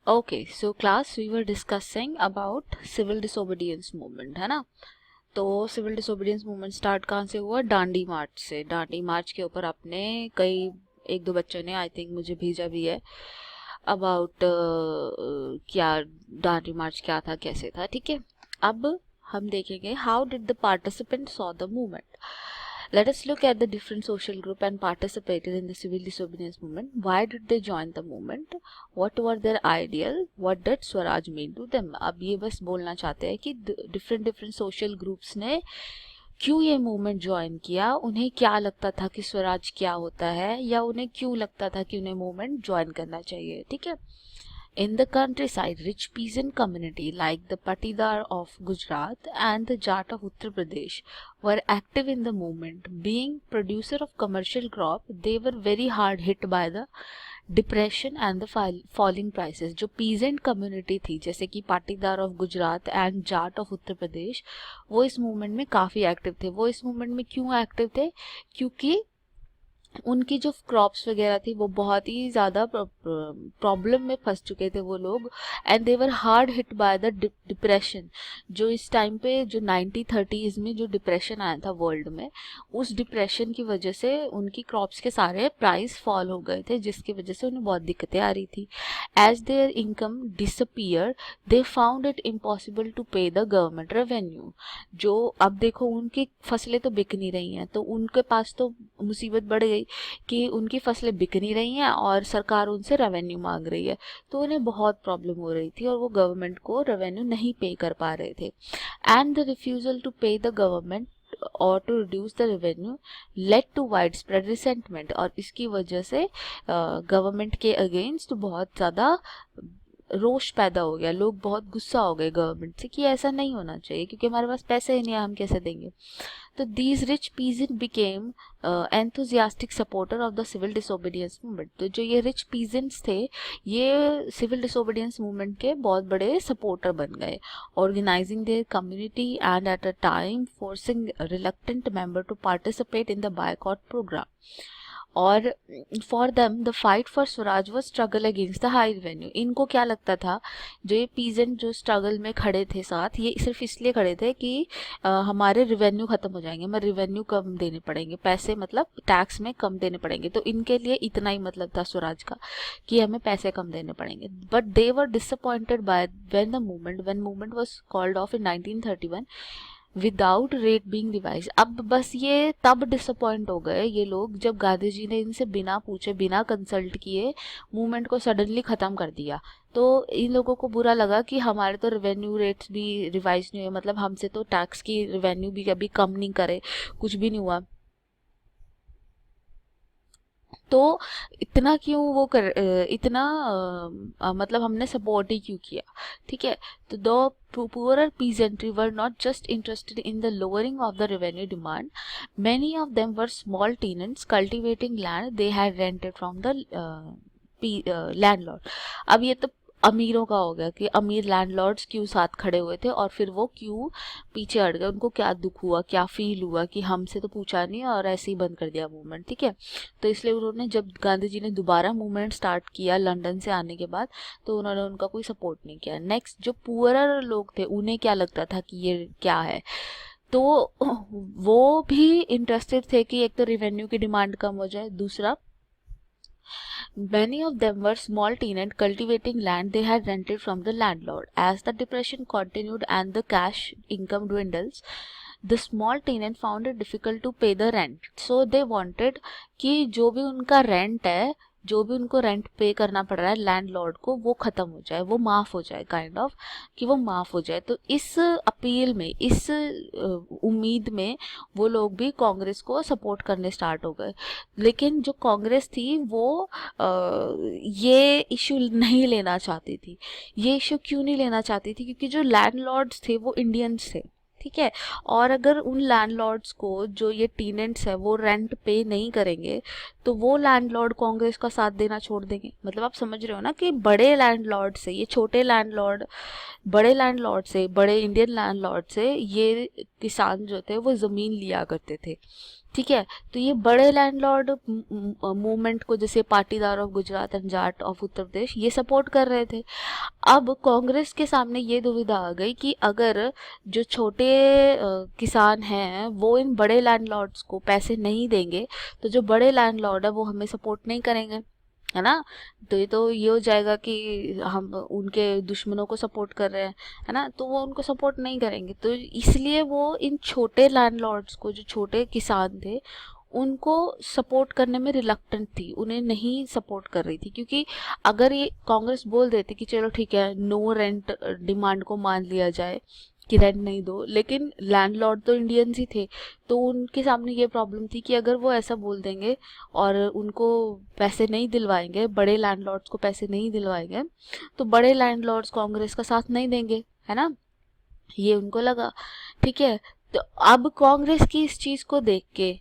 Okay so class we were discussing about civil disobedience movement, है ना। तो civil disobedience movement start कहाँ से हुआ? डांडी मार्च से। डांडी मार्च के ऊपर अपने कई एक दो बच्चों ने आई थिंक मुझे भेजा भी है अबाउट क्या डांडी मार्च क्या था, कैसे था, ठीक है। अब हम देखेंगे how did the participant saw the movement. Let us look at the different social group and participated in the civil disobedience movement. Why did they join the movement? What were their ideal? What did Swaraj mean to them? अब ये बस बोलना चाहते हैं कि different social groups ने क्यों ये मूवमेंट ज्वाइन किया, उन्हें क्या लगता था कि स्वराज क्या होता है, या उन्हें क्यों लगता था कि उन्हें मूवमेंट ज्वाइन करना चाहिए, ठीक है। In the countryside, rich peasant community like the Patidar of Gujarat and the Jat of Uttar Pradesh were active in the movement. Being producer of commercial crop, they were very hard hit by the depression and the falling prices. जो peasant community थी जैसे कि Patidar of Gujarat and Jat of Uttar Pradesh, वो इस movement में काफ़ी active थे. वो इस मूवमेंट में क्यों एक्टिव थे? क्योंकि उनकी जो क्रॉप्स वगैरह थी वो बहुत ही ज़्यादा प्रॉब्लम में फंस चुके थे वो लोग. And they were hard hit by the depression. जो इस टाइम पे जो 1930s में जो डिप्रेशन आया था वर्ल्ड में, उस डिप्रेशन की वजह से उनकी क्रॉप्स के सारे प्राइस फॉल हो गए थे, जिसकी वजह से उन्हें बहुत दिक्कतें आ रही थी. As their income disappear they found it impossible to pay the government revenue. जो अब देखो उनकी फसलें तो बिक नहीं रही हैं, तो उनके पास तो मुसीबत बढ़ गई कि उनकी फसलें बिक नहीं रही हैं और सरकार उनसे रेवेन्यू मांग रही है. तो उन्हें बहुत प्रॉब्लम हो रही थी और वो गवर्नमेंट को रेवेन्यू नहीं पे कर पा रहे थे. And the refusal to pay the government और to reduce the revenue led to widespread resentment. और इसकी वजह से गवर्नमेंट के अगेंस्ट बहुत ज़्यादा रोष पैदा हो गया. लोग बहुत गुस्सा हो गए गवर्नमेंट से कि ऐसा नहीं होना चाहिए, क्योंकि हमारे पास पैसे ही नहीं है, हम कैसे देंगे. तो these rich peasant became enthusiastic supporter of the civil disobedience movement. तो जो ये rich peasants थे, ये civil disobedience movement के बहुत बड़े सपोर्टर बन गए, organizing their community and at a time forcing reluctant member to participate in the boycott program. और for them the fight for Swaraj वो struggle against the high revenue. इनको क्या लगता था, जो ये पीजेंट जो स्ट्रगल में खड़े थे साथ, ये सिर्फ इसलिए खड़े थे कि हमारे रेवेन्यू ख़त्म हो जाएंगे, हमें रेवेन्यू कम देने पड़ेंगे, पैसे मतलब टैक्स में कम देने पड़ेंगे. तो इनके लिए इतना ही मतलब था स्वराज का कि हमें पैसे कम देने पड़ेंगे. But they were disappointed by when movement was called off in 1931 without rate being revise. अब बस ये तब डिसअपॉइंट हो गए ये लोग जब गांधी जी ने इनसे बिना पूछे बिना कंसल्ट किए मूवमेंट को सडनली ख़त्म कर दिया. तो इन लोगों को बुरा लगा कि हमारे तो रेवेन्यू रेट्स भी रिवाइज नहीं हुए, मतलब हमसे तो टैक्स की रेवेन्यू भी कभी कम नहीं करे, कुछ भी नहीं हुआ. तो इतना क्यों वो कर इतना मतलब हमने सपोर्ट ही क्यों किया, ठीक है. तो दो poorer peasantry were not just interested in the lowering of the revenue demand. Many of them were small tenants cultivating land they had rented from the landlord. अब ये तो अमीरों का हो गया कि अमीर लैंडलॉर्ड्स क्यों साथ खड़े हुए थे और फिर वो क्यों पीछे हट गए, उनको क्या दुख हुआ, क्या फील हुआ कि हमसे तो पूछा नहीं और ऐसे ही बंद कर दिया मूवमेंट, ठीक है. तो इसलिए उन्होंने जब गांधी जी ने दोबारा मूवमेंट स्टार्ट किया लंदन से आने के बाद, तो उन्होंने उनका कोई सपोर्ट नहीं किया. नेक्स्ट जो पुअरर लोग थे उन्हें क्या लगता था कि ये क्या है, तो वो भी इंटरेस्टेड थे कि एक तो रेवेन्यू की डिमांड कम हो जाए, दूसरा many of them were small tenant cultivating land they had rented from the landlord. As the depression continued and the cash income dwindles, the small tenant found it difficult to pay the rent. So they wanted कि जो भी उनका rent है, जो भी उनको rent पे करना पड़ रहा है लैंडलॉर्ड को, वो ख़त्म हो जाए, वो माफ़ हो जाए, काइंड ऑफ कि वो माफ़ हो जाए. तो इस अपील में, इस उम्मीद में वो लोग भी कांग्रेस को सपोर्ट करने स्टार्ट हो गए. लेकिन जो कांग्रेस थी वो ये इशू नहीं लेना चाहती थी. ये इशू क्यों नहीं लेना चाहती थी? क्योंकि जो लैंडलॉर्ड्स थे वो इंडियंस थे, ठीक है. और अगर उन लैंडलॉर्ड्स को जो ये टेनेंट्स है वो रेंट पे नहीं करेंगे तो वो लैंडलॉर्ड कांग्रेस का साथ देना छोड़ देंगे. मतलब आप समझ रहे हो ना कि बड़े लैंडलॉर्ड से ये छोटे लैंडलॉर्ड, बड़े लैंडलॉर्ड से, बड़े इंडियन लैंडलॉर्ड से ये किसान जो थे वो ज़मीन लिया करते थे, ठीक है। तो ये बड़े लैंडलॉर्ड मूवमेंट को, जैसे Patidar of Gujarat and Jat of Uttar Pradesh, ये सपोर्ट कर रहे थे। अब कांग्रेस के सामने ये दुविधा आ गई कि अगर जो छोटे किसान हैं वो इन बड़े लैंडलॉर्ड्स को पैसे नहीं देंगे, तो जो बड़े लैंडलॉर्ड है वो हमें सपोर्ट नहीं करेंगे, है ना। तो ये हो जाएगा कि हम उनके दुश्मनों को सपोर्ट कर रहे हैं, है ना, तो वो उनको सपोर्ट नहीं करेंगे। तो इसलिए वो इन छोटे लैंडलॉर्ड्स को, जो छोटे किसान थे, उनको सपोर्ट करने में रिलक्टेंट थी, उन्हें नहीं सपोर्ट कर रही थी। क्योंकि अगर ये कांग्रेस बोल देती कि चलो ठीक है, नो रेंट डिमांड को मान लिया जाए कि रेंट नहीं दो, लेकिन लैंडलॉर्ड तो इंडियंस ही थे, तो उनके सामने ये प्रॉब्लम थी कि अगर वो ऐसा बोल देंगे और उनको पैसे नहीं दिलवाएंगे, बड़े लैंडलॉर्ड्स को पैसे नहीं दिलवाएंगे, तो बड़े लैंडलॉर्ड्स कांग्रेस का साथ नहीं देंगे, है ना, ये उनको लगा। ठीक है। तो अब कांग्रेस की इस चीज को देख के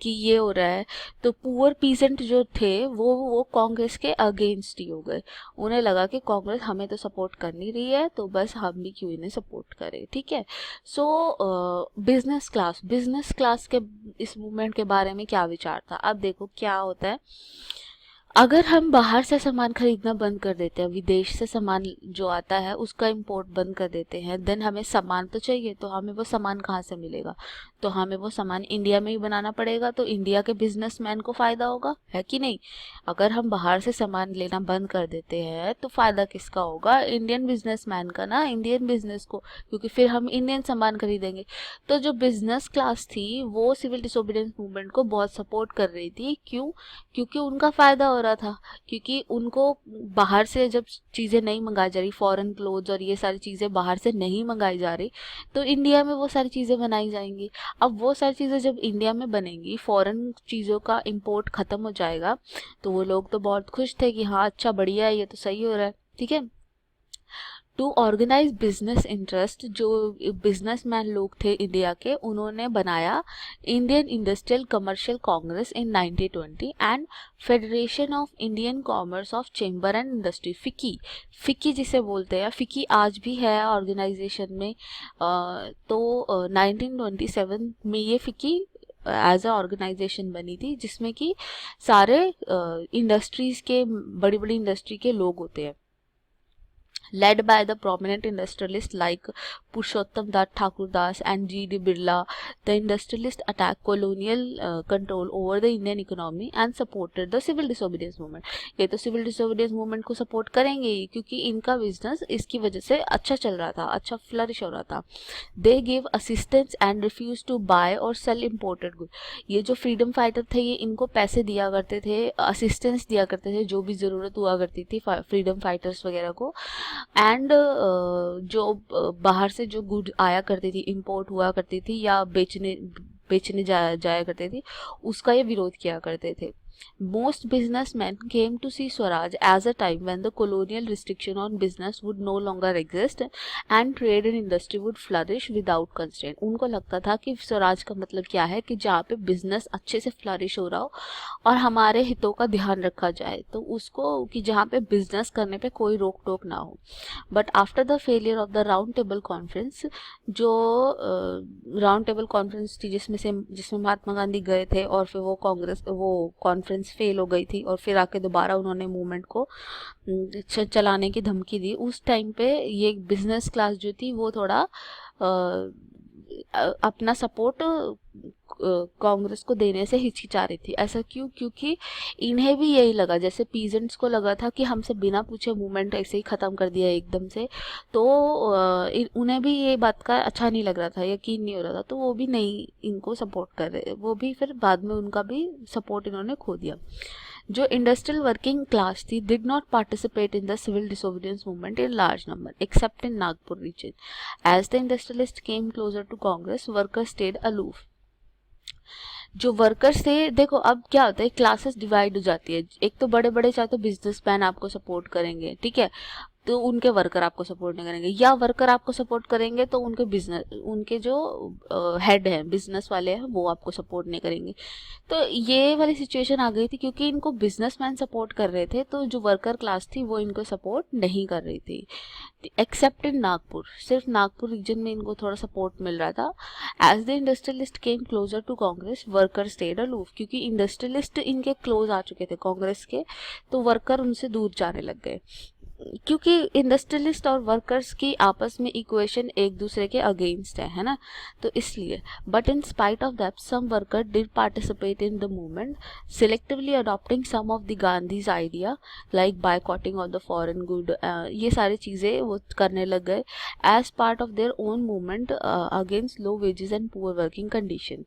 कि ये हो रहा है, तो पुअर पीसेंट जो थे वो कांग्रेस के अगेंस्ट ही हो गए। उन्हें लगा कि कांग्रेस हमें तो सपोर्ट कर नहीं रही है, तो बस हम भी क्यों इन्हें सपोर्ट करें। ठीक है। सो बिजनेस क्लास के इस मूवमेंट के बारे में क्या विचार था। अब देखो क्या होता है, अगर हम बाहर से सामान खरीदना बंद कर देते हैं, विदेश से सामान जो आता है उसका इंपोर्ट बंद कर देते हैं, देन हमें सामान तो चाहिए, तो हमें वो सामान कहाँ से मिलेगा, तो हमें वो सामान इंडिया में ही बनाना पड़ेगा। तो इंडिया के बिजनेसमैन को फायदा होगा, है कि नहीं। अगर हम बाहर से सामान लेना बंद कर देते हैं तो फायदा किसका होगा, इंडियन बिजनेसमैन का ना, इंडियन बिजनेस को, क्योंकि फिर हम इंडियन सामान खरीदेंगे। तो जो बिजनेस क्लास थी वो सिविल डिसोबीडियंस मूवमेंट को बहुत सपोर्ट कर रही थी। क्यों, क्योंकि उनका फायदा हो रहा था, क्योंकि उनको बाहर से जब चीजें नहीं मंगाई जा रही, फॉरेन क्लोथ्स और ये सारी चीजें बाहर से नहीं मंगाई जा रही, तो इंडिया में वो सारी चीजें बनाई जाएंगी। अब वो सारी चीजें जब इंडिया में बनेंगी, फॉरेन चीजों का इंपोर्ट खत्म हो जाएगा, तो वो लोग तो बहुत खुश थे कि हाँ अच्छा बढ़िया है, ये तो सही हो रहा है। ठीक है। टू ऑर्गेनाइज बिजनेस इंटरेस्ट, जो बिजनेसमैन लोग थे इंडिया के, उन्होंने बनाया Indian industrial commercial Congress in 1920 and federation of Indian commerce of chamber and industry, फिकी। फिकी जिसे बोलते हैं, फिकी आज भी है ऑर्गेनाइजेशन में। तो 1927 में ये फिकी एज अ ऑर्गेनाइजेशन बनी थी, जिसमें कि सारे इंडस्ट्रीज के, बड़ी बड़ी इंडस्ट्री के लोग होते हैं, led by the prominent industrialists like Purushottam Das Thakur Das and G.D. Birla. The industrialists attacked colonial control over the Indian economy and supported the civil disobedience movement. ये तो civil disobedience movement को support करेंगे ही, क्योंकि इनका business इसकी वजह से अच्छा चल रहा था, अच्छा flourish हो रहा था। They gave assistance and refused to buy or sell imported goods. ये जो फ्रीडम फाइटर थे, ये इनको पैसे दिया करते थे, असिस्टेंस दिया करते थे, जो भी ज़रूरत हुआ करती थी फ्रीडम फाइटर्स वगैरह को। एंड जो बाहर से जो गुड आया करती थी, इंपोर्ट हुआ करती थी या बेचने जाया करती थी, उसका ये विरोध किया करते थे। Most businessmen came to see Swaraj as a time when the colonial restriction on business would no longer exist and trade and industry would flourish without constraint. उनको लगता था कि स्वराज का मतलब क्या है, कि जहाँ पे बिजनेस अच्छे से फ्लरिश हो रहा हो और हमारे हितों का ध्यान रखा जाए, तो उसको, कि जहाँ पे बिजनेस करने पे कोई रोक टोक ना हो। But after the failure of the round table conference, जो राउंड टेबल कॉन्फ्रेंस थी जिसमें महात्मा गांधी गए थे, और फिर वो कॉन्फ्रेंस फेल हो गई थी, और फिर आके दोबारा उन्होंने मूवमेंट को चलाने की धमकी दी। उस टाइम पे ये बिजनेस क्लास जो थी वो थोड़ा अपना सपोर्ट कांग्रेस को देने से हिचकिचा रही थी। ऐसा क्यों, क्योंकि इन्हें भी यही लगा, जैसे पीजेंट्स को लगा था कि हमसे बिना पूछे मूवमेंट ऐसे ही ख़त्म कर दिया एकदम से, तो उन्हें भी ये बात का अच्छा नहीं लग रहा था, यकीन नहीं हो रहा था, तो वो भी नहीं इनको सपोर्ट कर रहे, वो भी फिर बाद में उनका भी सपोर्ट इन्होंने खो दिया। जो इंडस्ट्रियल वर्किंग क्लास थी did not participate in the civil disobedience movement in large number except in Nagpur region. As the industrialist came closer to Congress, workers stayed aloof. जो वर्कर्स थे, देखो अब क्या होता है, क्लासेस डिवाइड हो जाती है। एक तो बड़े बड़े चाहे तो बिजनेसमैन आपको सपोर्ट करेंगे, ठीक है, तो उनके वर्कर आपको सपोर्ट नहीं करेंगे, या वर्कर आपको सपोर्ट करेंगे तो उनके बिजनेस, उनके जो हेड हैं, बिजनेस वाले हैं, वो आपको सपोर्ट नहीं करेंगे। तो ये वाली सिचुएशन आ गई थी क्योंकि इनको बिजनेसमैन सपोर्ट कर रहे थे, तो जो वर्कर क्लास थी वो इनको सपोर्ट नहीं कर रही थी, एक्सेप्ट इन नागपुर। सिर्फ नागपुर रीजन में इनको थोड़ा सपोर्ट मिल रहा था। As the industrialist came closer to Congress, worker stayed aloof, क्योंकि इंडस्ट्रियलिस्ट इनके क्लोज आ चुके थे कांग्रेस के, तो वर्कर उनसे दूर जाने लग गए, क्योंकि इंडस्ट्रियलिस्ट और वर्कर्स की आपस में इक्वेशन एक दूसरे के अगेंस्ट है ना, तो इसलिए। But in spite of that some worker did participate in the movement, selectively adopting some of the Gandhi's idea like boycotting of the foreign good, ये सारी चीज़ें वो करने लग गए as part of their own movement against low wages and poor working condition.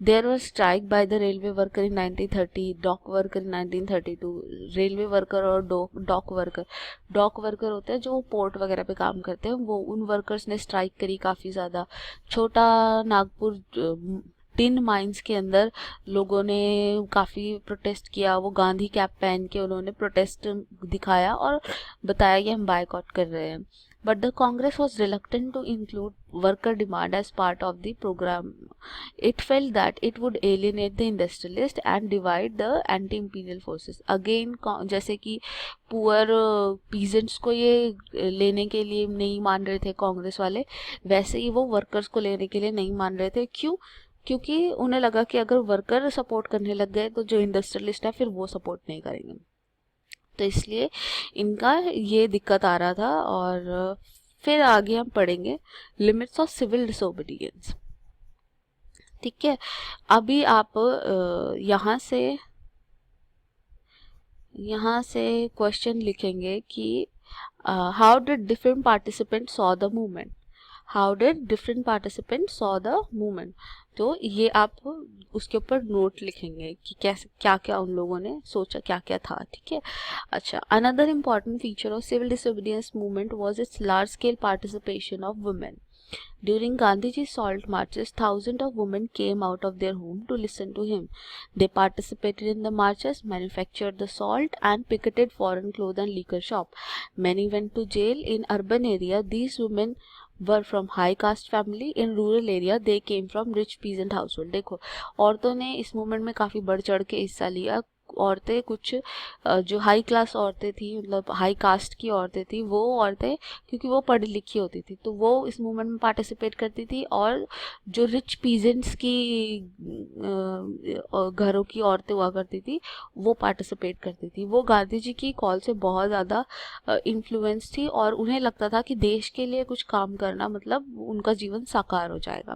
There was strike by the railway worker in 1930, dock worker in 1932, railway worker और dock worker होते हैं जो पोर्ट वगैरह पे काम करते हैं, वो उन वर्कर्स ने स्ट्राइक करी काफ़ी ज़्यादा। छोटा नागपुर टिन माइंस के अंदर लोगों ने काफ़ी प्रोटेस्ट किया, वो गांधी कैप पहन के उन्होंने प्रोटेस्ट दिखाया और बताया कि हम बायकॉट कर रहे हैं। But the Congress was reluctant to include worker demand as part of the program. It felt that it would alienate the industrialists and divide the anti-imperial forces. Again, जैसे कि पुअर पीजेंट्स को ये लेने के लिए नहीं मान रहे थे कांग्रेस वाले, वैसे ही वो वर्कर्स को लेने के लिए नहीं मान रहे थे। क्यों? क्योंकि उन्हें लगा कि अगर वर्कर सपोर्ट करने लग गए तो जो इंडस्ट्रियलिस्ट है फिर वो सपोर्ट नहीं करेंगे, तो इसलिए इनका ये दिक्कत आ रहा था। और फिर आगे हम पढ़ेंगे लिमिट्स ऑफ सिविल डिसोबीडियंस। ठीक है, अभी आप यहाँ से क्वेश्चन लिखेंगे कि how did different participant saw the movement, how did different participant saw the movement, तो ये आप उसके ऊपर नोट लिखेंगे कि कैसे क्या क्या उन लोगों ने सोचा, क्या क्या था। ठीक है, अच्छा, another important feature of civil disobedience movement was its large scale participation of women. During Gandhiji's salt marches, thousands of women came out of their home to listen to him. They participated in the marches, manufactured the salt, and picketed foreign clothes and liquor shop. Many went to jail. In urban area, these women were from high caste family. In rural area, they came from rich peasant household. देखो, औरतों ने इस movement में काफ़ी बढ़ चढ़ के हिस्सा लिया। औरतें कुछ जो हाई क्लास औरतें थी, मतलब हाई कास्ट की औरतें थी, वो औरतें क्योंकि वो पढ़ी लिखी होती थी तो वो इस मूवमेंट में पार्टिसिपेट करती थी, और जो रिच पीजेंट्स की घरों की औरतें हुआ करती थी वो पार्टिसिपेट करती थी। वो गांधी जी की कॉल से बहुत ज़्यादा इन्फ्लुएंस थी और उन्हें लगता था कि देश के लिए कुछ काम करना मतलब उनका जीवन साकार हो जाएगा।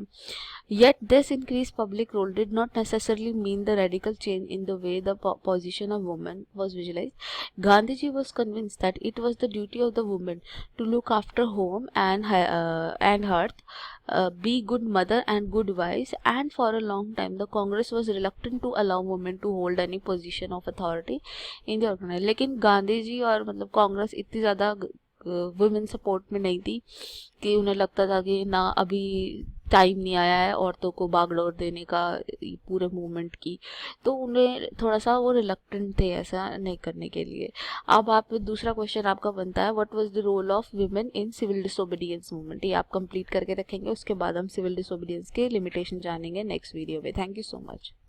Yet this increased public role did not necessarily mean the radical change in the way the position of women was visualized. Gandhiji was convinced that it was the duty of the woman to look after home and hearth, be good mother and good wives, and for a long time the Congress was reluctant to allow women to hold any position of authority in the organization. लेकिन गांधी जी और मतलब कांग्रेस इतनी ज़्यादा women support में नहीं थी कि उन्हें लगता था कि ना अभी टाइम नहीं आया है औरतों को बागडोर देने का पूरे मूवमेंट की, तो उन्हें थोड़ा सा वो रिलक्टेंट थे ऐसा नहीं करने के लिए। अब आप दूसरा क्वेश्चन आपका बनता है what was the role of women in civil disobedience movement, ये आप कंप्लीट करके रखेंगे। उसके बाद हम सिविल डिसोबीडियंस के लिमिटेशन जानेंगे नेक्स्ट वीडियो में। Thank you so much.